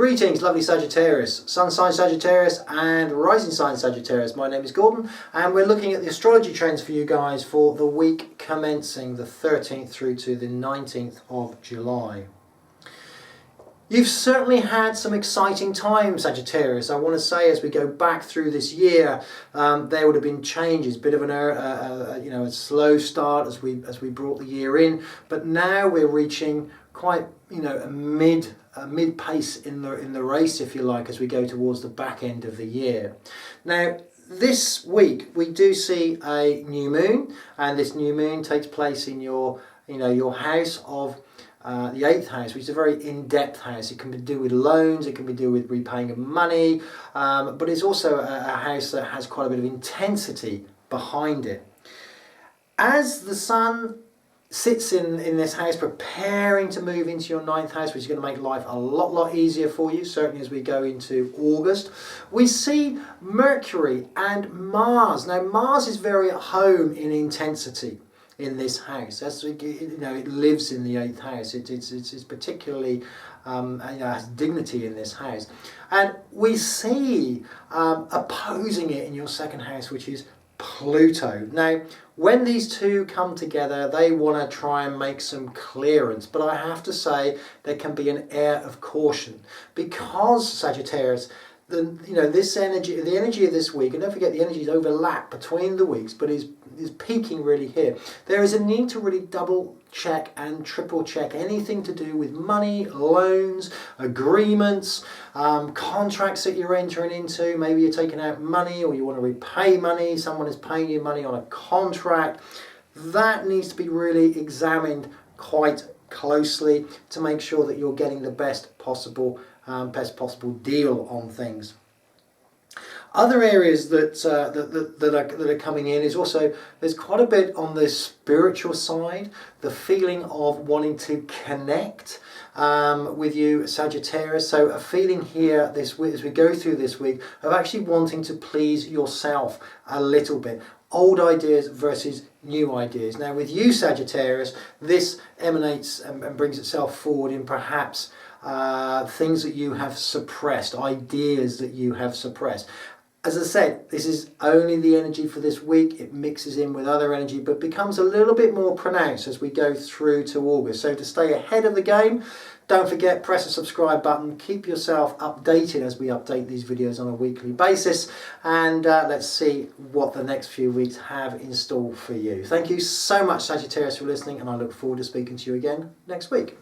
Greetings, lovely Sagittarius, Sun sign Sagittarius and Rising sign Sagittarius. My name is Gordon and we're looking at the astrology trends for you guys for the week commencing the 13th through to the 19th of July. You've certainly had some exciting times, Sagittarius. I want to say, as we go back through this year, there would have been changes, a bit of a slow start as we brought the year in, but now we're reaching quite a mid pace in the race, if you like, as we go towards the back end of the year. Now, this week we do see a new moon, and this new moon takes place in your house of the 8th house, which is a very in-depth house. It can be to do with loans, it can be to do with repaying of money, but it's also a house that has quite a bit of intensity behind it. As the sun sits in this house preparing to move into your 9th house, which is going to make life a lot easier for you, certainly as we go into August, we see Mercury and Mars. Now, Mars is very at home in intensity in this house. As it lives in the 8th house. It's particularly has dignity in this house, and we see opposing it in your 2nd house, which is Pluto. Now, when these two come together, they want to try and make some clearance, but I have to say there can be an air of caution because Sagittarius, this energy, the energy of this week, and don't forget the energies overlap between the weeks, but is peaking really here. There is a need to really double check and triple check anything to do with money, loans, agreements, contracts that you're entering into. Maybe you're taking out money or you want to repay money, someone is paying you money on a contract. That needs to be really examined quite closely to make sure that you're getting the best possible deal on things. Other areas that are coming in is also, there's quite a bit on the spiritual side, the feeling of wanting to connect with you, Sagittarius. So a feeling here this week, as we go through this week, of actually wanting to please yourself a little bit. Old ideas versus new ideas. Now, with you, Sagittarius, this emanates and brings itself forward in perhaps things that you have suppressed, ideas that you have suppressed. As I said, this is only the energy for this week. It mixes in with other energy, but becomes a little bit more pronounced as we go through to August. So to stay ahead of the game, don't forget, press the subscribe button. Keep yourself updated as we update these videos on a weekly basis. And let's see what the next few weeks have in store for you. Thank you so much, Sagittarius, for listening, and I look forward to speaking to you again next week.